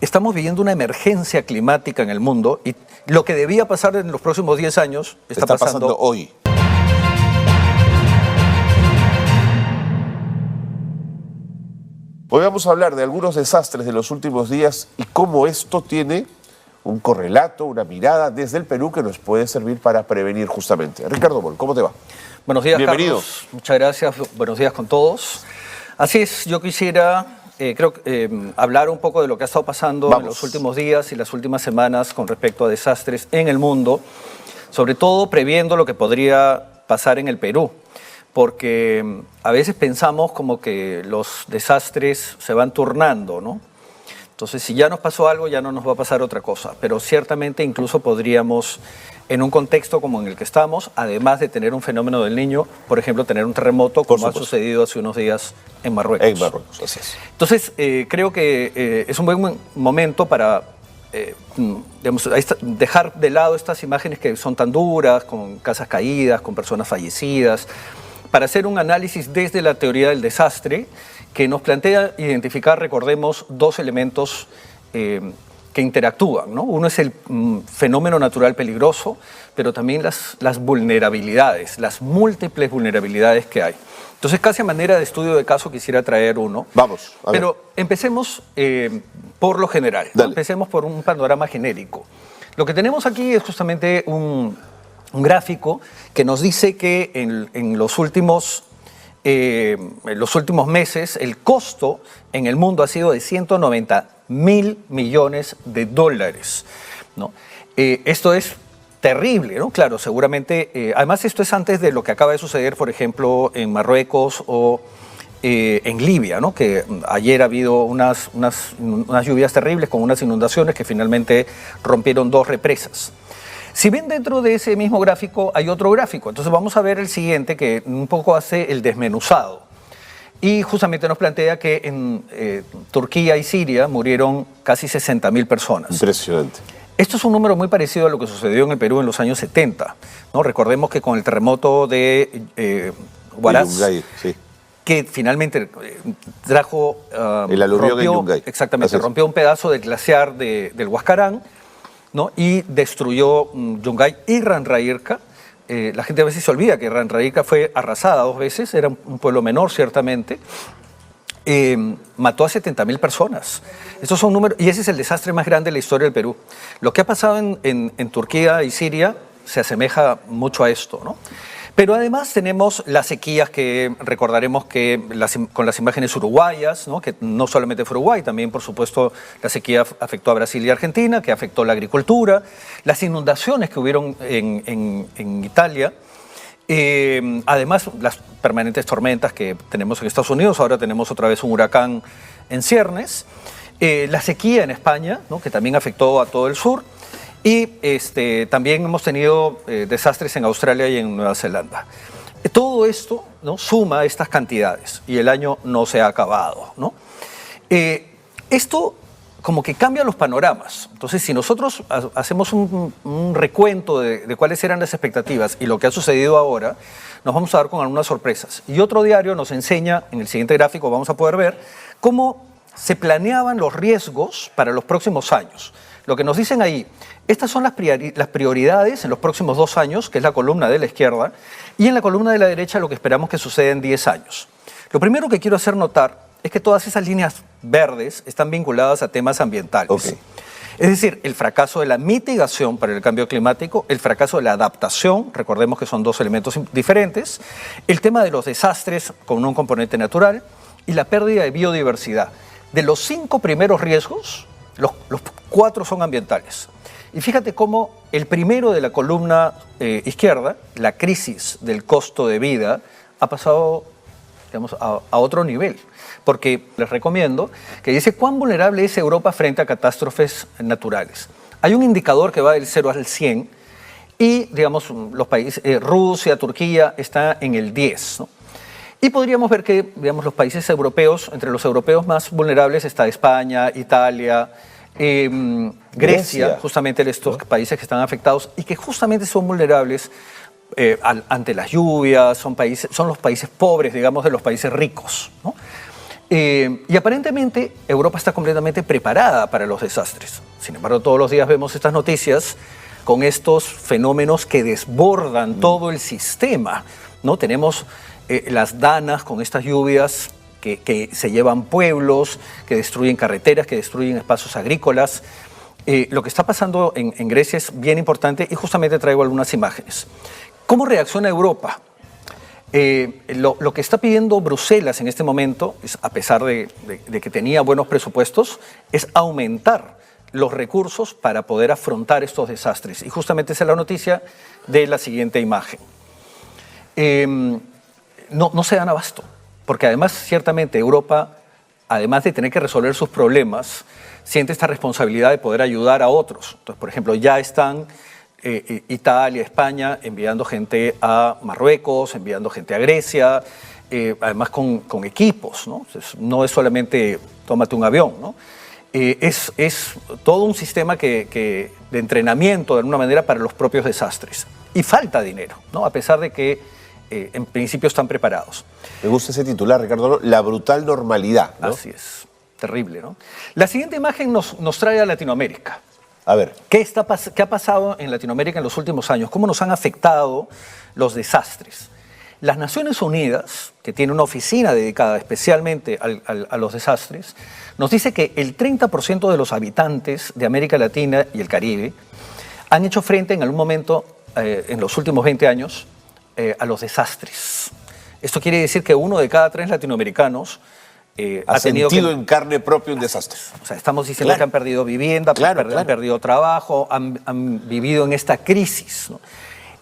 estamos viviendo una emergencia climática en el mundo y lo que debía pasar en los próximos 10 años está pasando hoy. Hoy vamos a hablar de algunos desastres de los últimos días y cómo esto tiene un correlato, una mirada desde el Perú que nos puede servir para prevenir justamente. Ricardo Boll, ¿cómo te va? Buenos días, bienvenido. Carlos. Muchas gracias. Buenos días con todos. Así es, yo quisiera hablar un poco de lo que ha estado pasando en los últimos días y las últimas semanas con respecto a desastres en el mundo, sobre todo previendo lo que podría pasar en el Perú, porque a veces pensamos como que los desastres se van turnando, ¿no? Entonces, si ya nos pasó algo, ya no nos va a pasar otra cosa, pero ciertamente incluso podríamos, en un contexto como en el que estamos, además de tener un fenómeno del Niño, por ejemplo, tener un terremoto como ha sucedido hace unos días en Marruecos. En Marruecos, así es. Entonces, creo que es un buen momento para dejar de lado estas imágenes que son tan duras, con casas caídas, con personas fallecidas, para hacer un análisis desde la teoría del desastre que nos plantea identificar, recordemos, dos elementos que interactúan, ¿no? Uno es el fenómeno natural peligroso, pero también las vulnerabilidades, las múltiples vulnerabilidades que hay. Entonces, casi a manera de estudio de caso quisiera traer uno. Vamos, a ver. Pero empecemos por lo general, ¿no? Empecemos por un panorama genérico. Lo que tenemos aquí es justamente un gráfico que nos dice que en los últimos meses el costo en el mundo ha sido de 190.000 millones de dólares, ¿no? Esto es terrible, ¿no? Claro, seguramente, además esto es antes de lo que acaba de suceder, por ejemplo, en Marruecos o en Libia, ¿no? Que ayer ha habido unas lluvias terribles con unas inundaciones que finalmente rompieron 2 represas. Si ven, dentro de ese mismo gráfico hay otro gráfico, entonces vamos a ver el siguiente que un poco hace el desmenuzado y justamente nos plantea que en Turquía y Siria murieron casi 60.000 personas. Impresionante. Esto es un número muy parecido a lo que sucedió en el Perú en los años 70, ¿no? Recordemos que con el terremoto de Huaraz, sí, que finalmente trajo... el aluvión en Yungay. Exactamente, rompió un pedazo del glaciar del Huascarán, ¿no? Y destruyó Yungay y Ranrairca. La gente a veces se olvida que Ranrairca fue arrasada 2 veces, era un pueblo menor ciertamente. Mató a 70.000 personas. Estos son números, y ese es el desastre más grande de la historia del Perú. Lo que ha pasado en Turquía y Siria se asemeja mucho a esto, ¿no? Pero además tenemos las sequías que recordaremos que con las imágenes uruguayas, ¿no? Que no solamente fue Uruguay, también por supuesto la sequía afectó a Brasil y Argentina, que afectó la agricultura, las inundaciones que hubieron en Italia, además las permanentes tormentas que tenemos en Estados Unidos, ahora tenemos otra vez un huracán en ciernes, la sequía en España, ¿no? Que también afectó a todo el sur. Y también hemos tenido desastres en Australia y en Nueva Zelanda. Todo esto, ¿no? Suma estas cantidades y el año no se ha acabado, ¿no? Esto como que cambia los panoramas. Entonces, si nosotros hacemos un recuento de cuáles eran las expectativas y lo que ha sucedido ahora, nos vamos a dar con algunas sorpresas. Y otro diario nos enseña, en el siguiente gráfico vamos a poder ver, cómo se planeaban los riesgos para los próximos años. Lo que nos dicen ahí, estas son las prioridades en los próximos 2 años, que es la columna de la izquierda, y en la columna de la derecha lo que esperamos que suceda en 10 años. Lo primero que quiero hacer notar es que todas esas líneas verdes están vinculadas a temas ambientales. Okay. Es decir, el fracaso de la mitigación para el cambio climático, el fracaso de la adaptación, recordemos que son 2 elementos diferentes, el tema de los desastres con un componente natural y la pérdida de biodiversidad. De los 5 primeros riesgos, los 4 son ambientales. Y fíjate cómo el primero de la columna izquierda, la crisis del costo de vida, ha pasado, digamos, a otro nivel. Porque les recomiendo que dice cuán vulnerable es Europa frente a catástrofes naturales. Hay un indicador que va del 0 al 100 y, digamos, los países, Rusia, Turquía, está en el 10, ¿no? Y podríamos ver que, digamos, los países europeos, entre los europeos más vulnerables está España, Italia, Grecia, justamente estos países que están afectados y que justamente son vulnerables ante las lluvias, son los países pobres, digamos, de los países ricos, ¿no? Y aparentemente Europa está completamente preparada para los desastres. Sin embargo, todos los días vemos estas noticias con estos fenómenos que desbordan todo el sistema, ¿no? Tenemos las danas con estas lluvias que se llevan pueblos, que destruyen carreteras, que destruyen espacios agrícolas. Lo que está pasando en Grecia es bien importante y justamente traigo algunas imágenes. ¿Cómo reacciona Europa? Lo que está pidiendo Bruselas en este momento, a pesar de que tenía buenos presupuestos, es aumentar los recursos para poder afrontar estos desastres. Y justamente esa es la noticia de la siguiente imagen. No se dan abasto, porque además ciertamente Europa, además de tener que resolver sus problemas, siente esta responsabilidad de poder ayudar a otros. Entonces, por ejemplo, ya están Italia, España enviando gente a Marruecos, enviando gente a Grecia, además con equipos, ¿no? Entonces, no es solamente tómate un avión, ¿no? Es todo un sistema de entrenamiento de alguna manera para los propios desastres. Y falta dinero, ¿no? A pesar de que en principio están preparados. Me gusta ese titular, Ricardo, la brutal normalidad, ¿no? Así es, terrible, ¿no? La siguiente imagen nos trae a Latinoamérica. A ver. ¿Qué ha pasado en Latinoamérica en los últimos años? ¿Cómo nos han afectado los desastres? Las Naciones Unidas, que tiene una oficina dedicada especialmente a los desastres, nos dice que el 30% de los habitantes de América Latina y el Caribe han hecho frente en algún momento, en los últimos 20 años, a los desastres. Esto quiere decir que 1 de cada 3 latinoamericanos ha sentido en carne propia un desastre. O sea, estamos diciendo que han perdido vivienda, han perdido trabajo, han vivido en esta crisis, ¿no?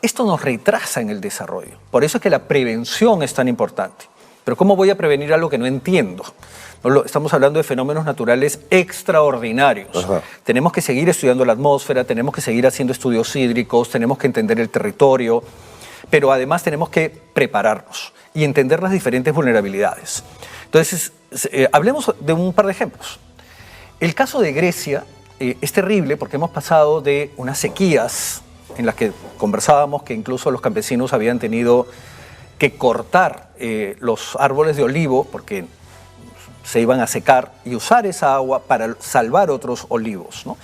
Esto nos retrasa en el desarrollo. Por eso es que la prevención es tan importante. Pero ¿cómo voy a prevenir algo que no entiendo? Estamos hablando de fenómenos naturales extraordinarios. Ajá. Tenemos que seguir estudiando la atmósfera, tenemos que seguir haciendo estudios hídricos, tenemos que entender el territorio, pero además tenemos que prepararnos y entender las diferentes vulnerabilidades. Entonces, hablemos de un par de ejemplos. El caso de Grecia es terrible porque hemos pasado de unas sequías en las que conversábamos que incluso los campesinos habían tenido que cortar los árboles de olivo porque se iban a secar y usar esa agua para salvar otros olivos, ¿no?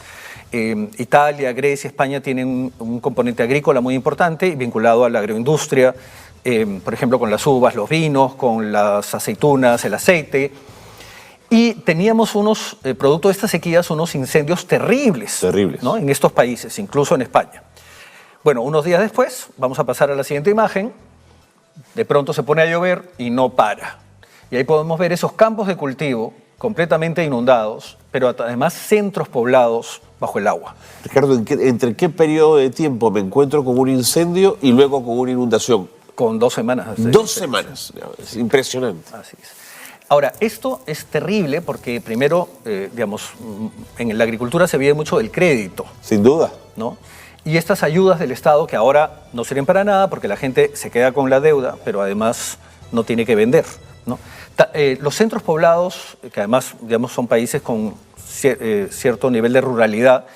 Italia, Grecia, España tienen un componente agrícola muy importante vinculado a la agroindustria, por ejemplo con las uvas, los vinos, con las aceitunas, el aceite. Y teníamos producto de estas sequías, unos incendios terribles, ¿no? En estos países, incluso en España. Bueno, unos días después, vamos a pasar a la siguiente imagen, de pronto se pone a llover y no para. Y ahí podemos ver esos campos de cultivo completamente inundados, pero además centros poblados bajo el agua. Ricardo, ¿entre qué periodo de tiempo me encuentro con un incendio y luego con una inundación? Con 2 semanas. 2 semanas, es impresionante. Así es. Ahora, esto es terrible porque primero, digamos, en la agricultura se vive mucho del crédito. Sin duda. ¿No? Y estas ayudas del Estado que ahora no sirven para nada porque la gente se queda con la deuda, pero además no tiene que vender, ¿no? Los centros poblados, que además digamos, son países con cierto nivel de ruralidad,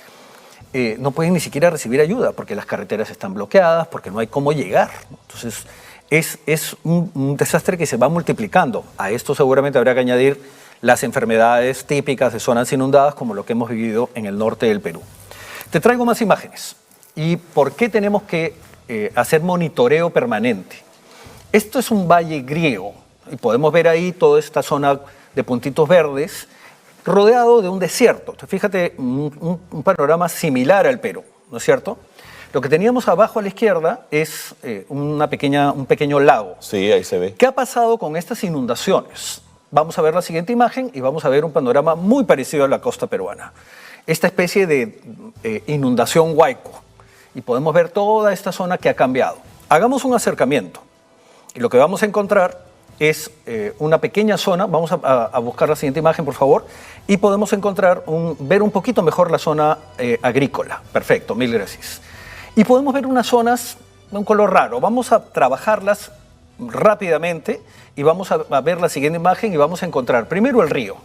no pueden ni siquiera recibir ayuda porque las carreteras están bloqueadas, porque no hay cómo llegar, ¿no? Entonces, es un desastre que se va multiplicando. A esto seguramente habrá que añadir las enfermedades típicas de zonas inundadas como lo que hemos vivido en el norte del Perú. Te traigo más imágenes. ¿Y por qué tenemos que hacer monitoreo permanente? Esto es un valle griego y podemos ver ahí toda esta zona de puntitos verdes rodeado de un desierto. Entonces, fíjate, un panorama similar al Perú, ¿no es cierto? Lo que teníamos abajo a la izquierda es un pequeño lago. Sí, ahí se ve. ¿Qué ha pasado con estas inundaciones? Vamos a ver la siguiente imagen y vamos a ver un panorama muy parecido a la costa peruana. Esta especie de inundación huaico. Y podemos ver toda esta zona que ha cambiado. Hagamos un acercamiento. Y lo que vamos a encontrar es una pequeña zona. Vamos a buscar la siguiente imagen, por favor. Y podemos encontrar, ver un poquito mejor la zona agrícola. Perfecto, mil gracias. Y podemos ver unas zonas de un color raro. Vamos a trabajarlas rápidamente y vamos a ver la siguiente imagen y vamos a encontrar primero el río.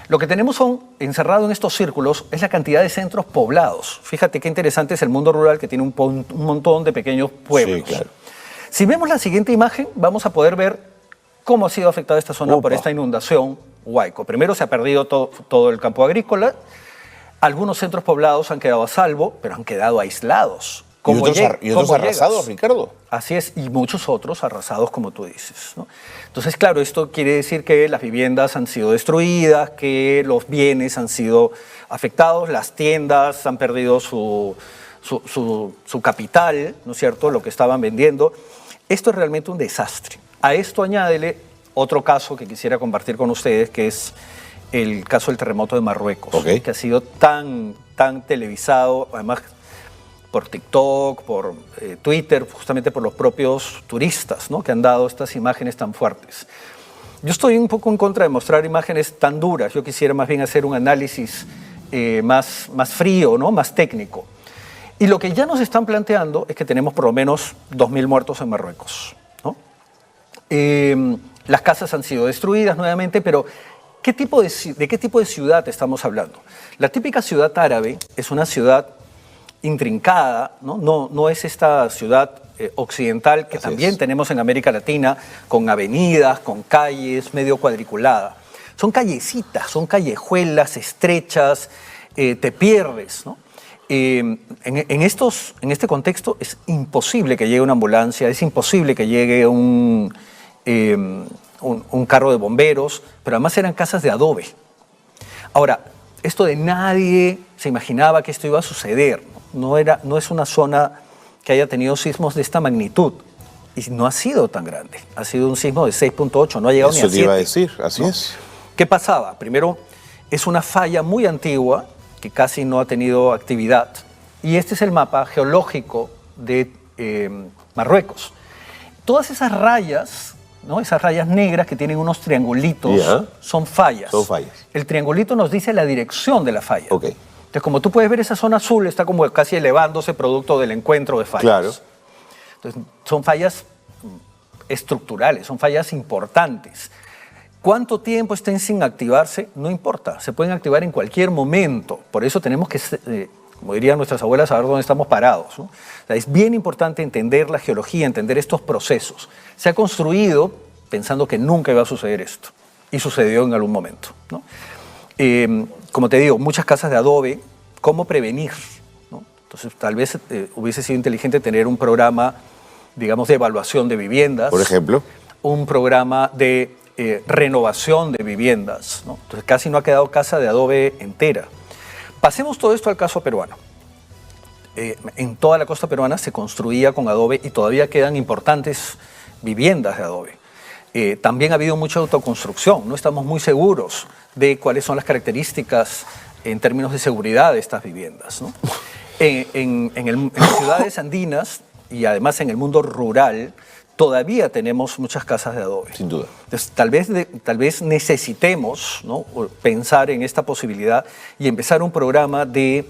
Lo que tenemos encerrado en estos círculos es la cantidad de centros poblados. Fíjate qué interesante es el mundo rural que tiene un montón de pequeños pueblos. Sí, claro. Si vemos la siguiente imagen, vamos a poder ver ¿Cómo ha sido afectada esta zona por Opa. esta inundación Huayco? Primero se ha perdido todo el campo agrícola, algunos centros poblados han quedado a salvo, pero han quedado aislados. ¿Y otros ¿Cómo arrasados, llegas? Ricardo? Así es, y muchos otros arrasados, como tú dices, ¿no? Entonces, claro, esto quiere decir que las viviendas han sido destruidas, que los bienes han sido afectados, las tiendas han perdido su capital, ¿no es cierto?, lo que estaban vendiendo. Esto es realmente un desastre. A esto añádele otro caso que quisiera compartir con ustedes, que es el caso del terremoto de Marruecos, Ok. que ha sido tan televisado, además por TikTok, por Twitter, justamente por los propios turistas, ¿no?, que han dado estas imágenes tan fuertes. Yo estoy un poco en contra de mostrar imágenes tan duras. Yo quisiera más bien hacer un análisis más frío, ¿no?, más técnico. Y lo que ya nos están planteando es que tenemos por lo menos 2.000 muertos en Marruecos, ¿no? Las casas han sido destruidas nuevamente, pero ¿de qué tipo de ciudad estamos hablando? La típica ciudad árabe es una ciudad intrincada, ¿no? No es esta ciudad occidental que Así también es. tenemos en América Latina, con avenidas, con calles, medio cuadriculada. Son callecitas, son callejuelas estrechas, te pierdes, ¿no? En este contexto es imposible que llegue una ambulancia, es imposible que llegue un carro de bomberos, pero además eran casas de adobe. Ahora, esto de nadie se imaginaba que esto iba a suceder, ¿no? No es una zona que haya tenido sismos de esta magnitud y no ha sido tan grande. Ha sido un sismo de 6.8, no ha llegado ni a 7. Eso te iba a decir, así ¿no? es. ¿Qué pasaba? Primero, es una falla muy antigua que casi no ha tenido actividad y este es el mapa geológico de Marruecos. Todas esas rayas, ¿no?, esas rayas negras que tienen unos triangulitos, Ya. son fallas. Son fallas. El triangulito nos dice la dirección de la falla. Ok. Entonces, como tú puedes ver, esa zona azul está como casi elevándose producto del encuentro de fallas. Claro. Entonces, son fallas estructurales, son fallas importantes. ¿Cuánto tiempo estén sin activarse? No importa, se pueden activar en cualquier momento. Por eso tenemos que, como dirían nuestras abuelas, saber dónde estamos parados, ¿no? O sea, es bien importante entender la geología, entender estos procesos. Se ha construido pensando que nunca iba a suceder esto, y sucedió en algún momento, ¿no? Como te digo, muchas casas de adobe, ¿cómo prevenir?, ¿no? Entonces, tal vez hubiese sido inteligente tener un programa, digamos, de evaluación de viviendas. Por ejemplo. Un programa de renovación de viviendas, ¿no? Entonces, casi no ha quedado casa de adobe entera. Pasemos todo esto al caso peruano. En toda la costa peruana se construía con adobe y todavía quedan importantes viviendas de adobe. También ha habido mucha autoconstrucción, no estamos muy seguros de cuáles son las características en términos de seguridad de estas viviendas, ¿no? En las ciudades andinas y además en el mundo rural todavía tenemos muchas casas de adobe. Sin duda. Entonces, tal vez necesitemos, ¿no?, pensar en esta posibilidad y empezar un programa de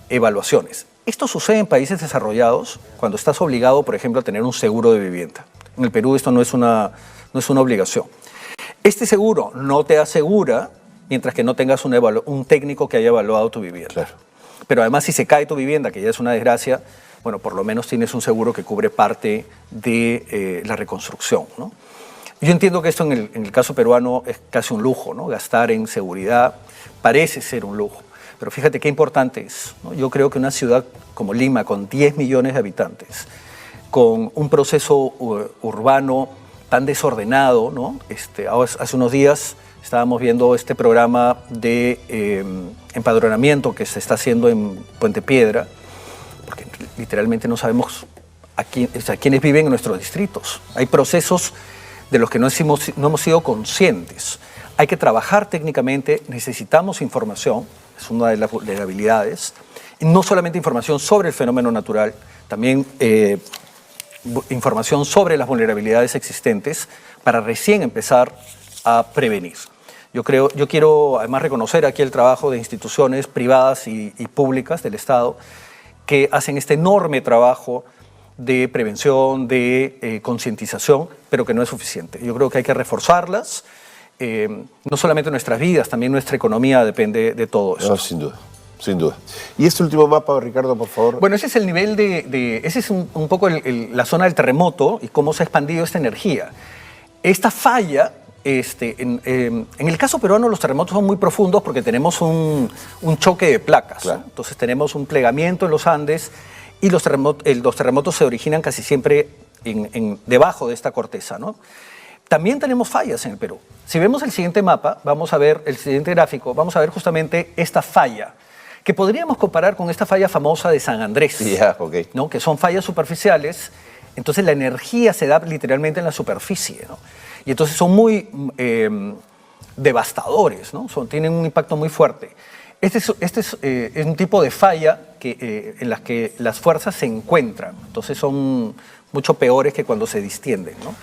evaluaciones. Esto sucede en países desarrollados cuando estás obligado, por ejemplo, a tener un seguro de vivienda. En el Perú esto no es una obligación. Este seguro no te asegura mientras que no tengas un técnico que haya evaluado tu vivienda. Claro. Pero además, si se cae tu vivienda, que ya es una desgracia, bueno, por lo menos tienes un seguro que cubre parte de la reconstrucción, ¿no? Yo entiendo que esto en el caso peruano es casi un lujo, ¿no? Gastar en seguridad parece ser un lujo. Pero fíjate qué importante es, ¿no? Yo creo que una ciudad como Lima, con 10 millones de habitantes, con un proceso urbano tan desordenado, ¿no? Hace unos días estábamos viendo este programa de empadronamiento que se está haciendo en Puente Piedra, porque literalmente no sabemos quiénes viven en nuestros distritos. Hay procesos de los que no hemos sido conscientes. Hay que trabajar técnicamente, necesitamos información, es una de las vulnerabilidades, y no solamente información sobre el fenómeno natural, también información sobre las vulnerabilidades existentes para recién empezar a prevenir. Yo quiero además reconocer aquí el trabajo de instituciones privadas y públicas del Estado que hacen este enorme trabajo de prevención, de concientización, pero que no es suficiente. Yo creo que hay que reforzarlas. No solamente nuestras vidas, también nuestra economía depende de todo eso. No, sin duda, sin duda. ¿Y este último mapa, Ricardo, por favor? Bueno, ese es el nivel ese es un poco la zona del terremoto y cómo se ha expandido esta energía. Esta falla, en el caso peruano los terremotos son muy profundos porque tenemos un choque de placas. Claro. ¿No? Entonces tenemos un plegamiento en los Andes y los terremotos se originan casi siempre debajo de esta corteza, ¿no? También tenemos fallas en el Perú. Si vemos el siguiente mapa, vamos a ver el siguiente gráfico, vamos a ver justamente esta falla, que podríamos comparar con esta falla famosa de San Andrés, ¿no? Que son fallas superficiales, entonces la energía se da literalmente en la superficie, ¿no? Y entonces son muy devastadores, ¿no? Tienen un impacto muy fuerte. Este es un tipo de falla en las que las fuerzas se encuentran, entonces son mucho peores que cuando se distienden, ¿no?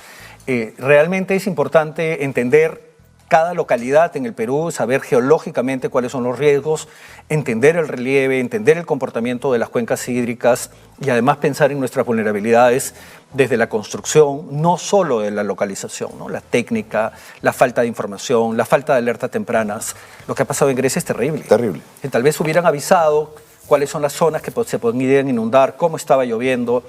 Realmente es importante entender cada localidad en el Perú, saber geológicamente cuáles son los riesgos, entender el relieve, entender el comportamiento de las cuencas hídricas y además pensar en nuestras vulnerabilidades desde la construcción, no solo de la localización, ¿no? La técnica, la falta de información, la falta de alertas tempranas. Lo que ha pasado en Grecia es terrible. Terrible. Que tal vez hubieran avisado cuáles son las zonas que se podrían inundar, cómo estaba lloviendo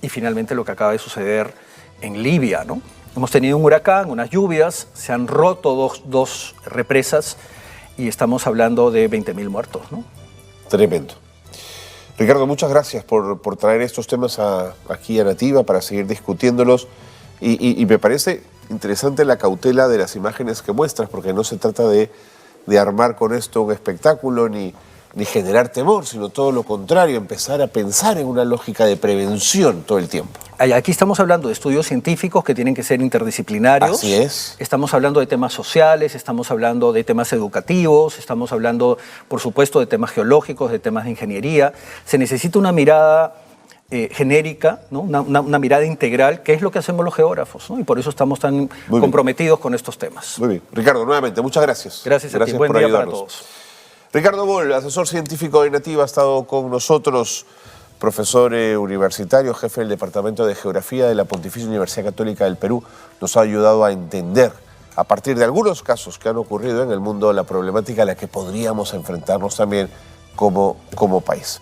y finalmente lo que acaba de suceder en Libia, ¿no? Hemos tenido un huracán, unas lluvias, se han roto dos represas y estamos hablando de 20.000 muertos, ¿no? Tremendo. Ricardo, muchas gracias por traer estos temas aquí a Nativa para seguir discutiéndolos y me parece interesante la cautela de las imágenes que muestras porque no se trata de armar con esto un espectáculo ni generar temor, sino todo lo contrario, empezar a pensar en una lógica de prevención todo el tiempo. Aquí estamos hablando de estudios científicos que tienen que ser interdisciplinarios. Así es. Estamos hablando de temas sociales, estamos hablando de temas educativos, estamos hablando, por supuesto, de temas geológicos, de temas de ingeniería. Se necesita una mirada genérica, ¿no? Una mirada integral, que es lo que hacemos los geógrafos, ¿no? Y por eso estamos tan comprometidos con estos temas. Muy bien. Ricardo, nuevamente, muchas gracias. Gracias a ti. Buen día para todos. Ricardo Boll, asesor científico de Nativa, ha estado con nosotros, profesor universitario, jefe del Departamento de Geografía de la Pontificia Universidad Católica del Perú. Nos ha ayudado a entender, a partir de algunos casos que han ocurrido en el mundo, la problemática a la que podríamos enfrentarnos también como país.